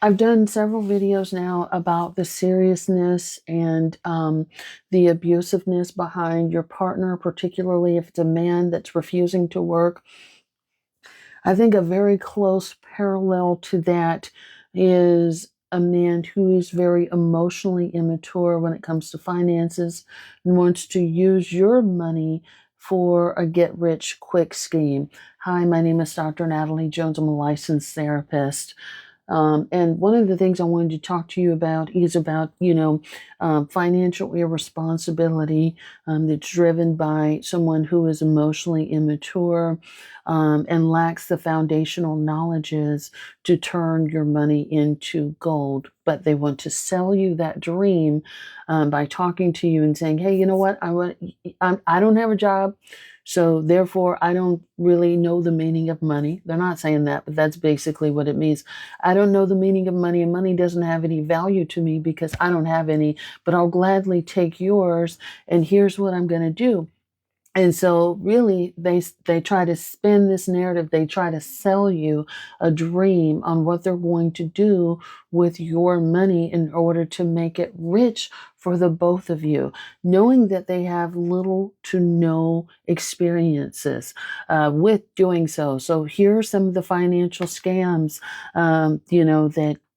I've done several videos now about the seriousness and the abusiveness behind your partner, particularly if it's a man that's refusing to work. I think a very close parallel to that is a man who is very emotionally immature when it comes to finances and wants to use your money for a get rich quick scheme. Hi, my name is Dr. Natalie Jones. I'm a licensed therapist. And one of the things I wanted to talk to you about is about, financial irresponsibility that's driven by someone who is emotionally immature and lacks the foundational knowledges to turn your money into gold. But they want to sell you that dream by talking to you and saying, "Hey, you know what? I don't have a job. So therefore, I don't really know the meaning of money." They're not saying that, but that's basically what it means. I don't know the meaning of money, and money doesn't have any value to me because I don't have any, but I'll gladly take yours, and here's what I'm going to do. And so really they try to spin this narrative. They try to sell you a dream on what they're going to do with your money in order to make it rich for the both of you, knowing that they have little to no experiences with doing so. So here are some of the financial scams,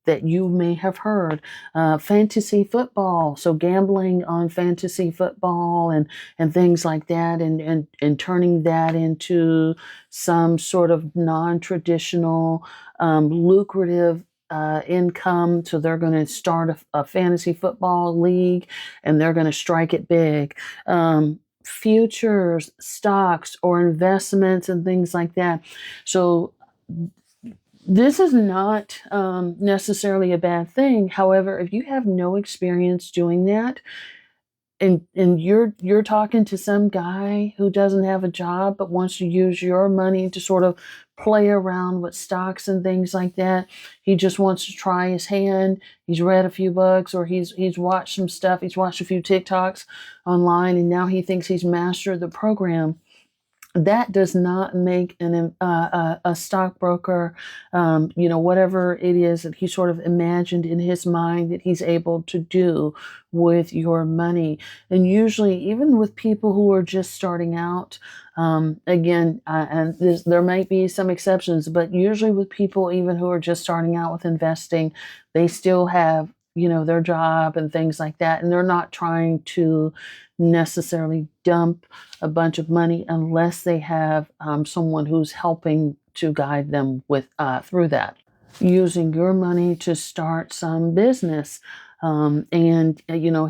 that you may have heard. Fantasy football, so gambling on fantasy football and things like that, and turning that into some sort of non-traditional, lucrative income. So they're going to start a fantasy football league and they're going to strike it big. Futures, stocks, or investments and things like that. So this is not necessarily a bad thing. However, if you have no experience doing that, and you're talking to some guy who doesn't have a job but wants to use your money to sort of play around with stocks and things like that. He just wants to try his hand. He's read a few books, or he's watched some stuff. He's watched a few TikToks online, and now he thinks he's mastered the program. That does not make a stockbroker, whatever it is that he sort of imagined in his mind that he's able to do with your money. And usually, even with people who are just starting out, there might be some exceptions, but usually with people even who are just starting out with investing, they still have their job and things like that, and they're not trying to necessarily dump a bunch of money unless they have someone who's helping to guide them with through that, using your money to start some business. He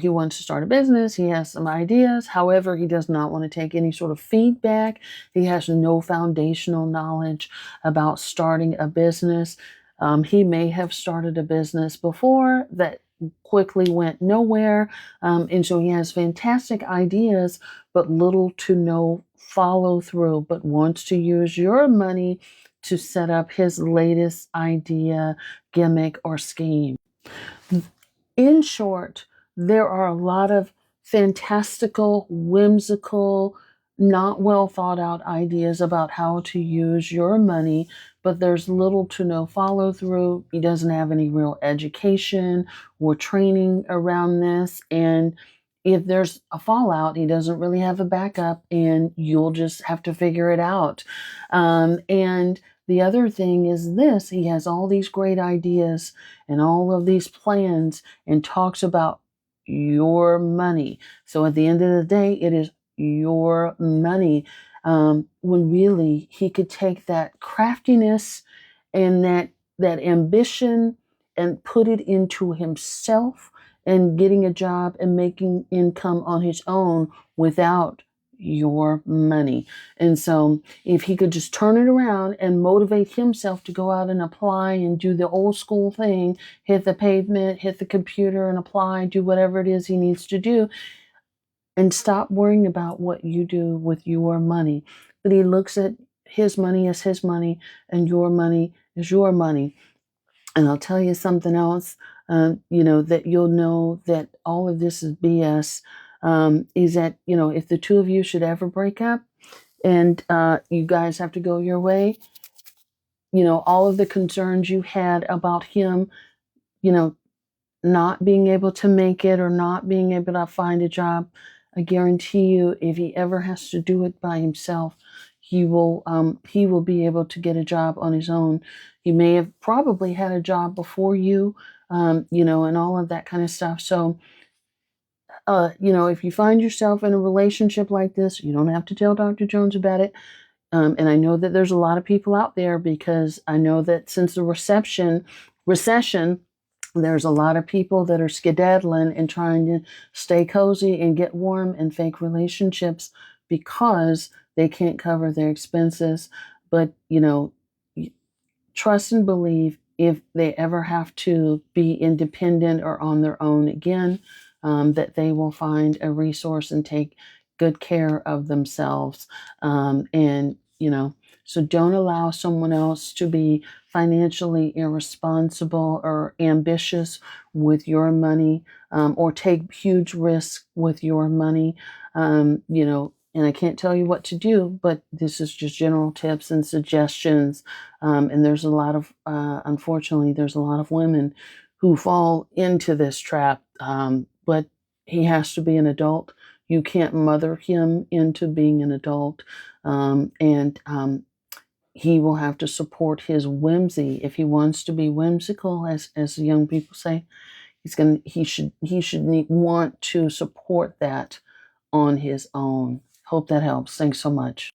wants to start a business. He has some ideas. However, he does not want to take any sort of feedback. He has no foundational knowledge about starting a business. He may have started a business before that quickly went nowhere. And so he has fantastic ideas, but little to no follow through, but wants to use your money to set up his latest idea, gimmick, or scheme. In short, there are a lot of fantastical, whimsical, not well thought out ideas about how to use your money, but there's little to no follow through. He doesn't have any real education or training around this. And if there's a fallout, he doesn't really have a backup, and you'll just have to figure it out. And the other thing is this: he has all these great ideas and all of these plans and talks about your money. So at the end of the day, it is your money. When really he could take that craftiness and that ambition and put it into himself and getting a job and making income on his own without your money. And so if he could just turn it around and motivate himself to go out and apply and do the old school thing, hit the pavement, hit the computer and apply, do whatever it is he needs to do, and stop worrying about what you do with your money. But he looks at his money as his money and your money is your money. And I'll tell you something else, that you'll know that all of this is BS, is that, if the two of you should ever break up and you guys have to go your way, all of the concerns you had about him you know, not being able to make it or not being able to find a job, I guarantee you, if he ever has to do it by himself, he will be able to get a job on his own. He may have probably had a job before you, and all of that kind of stuff. So, if you find yourself in a relationship like this, you don't have to tell Dr. Jones about it. And I know that there's a lot of people out there because I know that since the recession, there's a lot of people that are skedaddling and trying to stay cozy and get warm in fake relationships because they can't cover their expenses. But, trust and believe if they ever have to be independent or on their own again, that they will find a resource and take good care of themselves. So don't allow someone else to be financially irresponsible or ambitious with your money, or take huge risks with your money. And I can't tell you what to do, but this is just general tips and suggestions. And unfortunately, there's a lot of women who fall into this trap. But he has to be an adult. You can't mother him into being an adult. And he will have to support his whimsy if he wants to be whimsical, as the young people say. Want to support that on his own. Hope that helps. Thanks so much.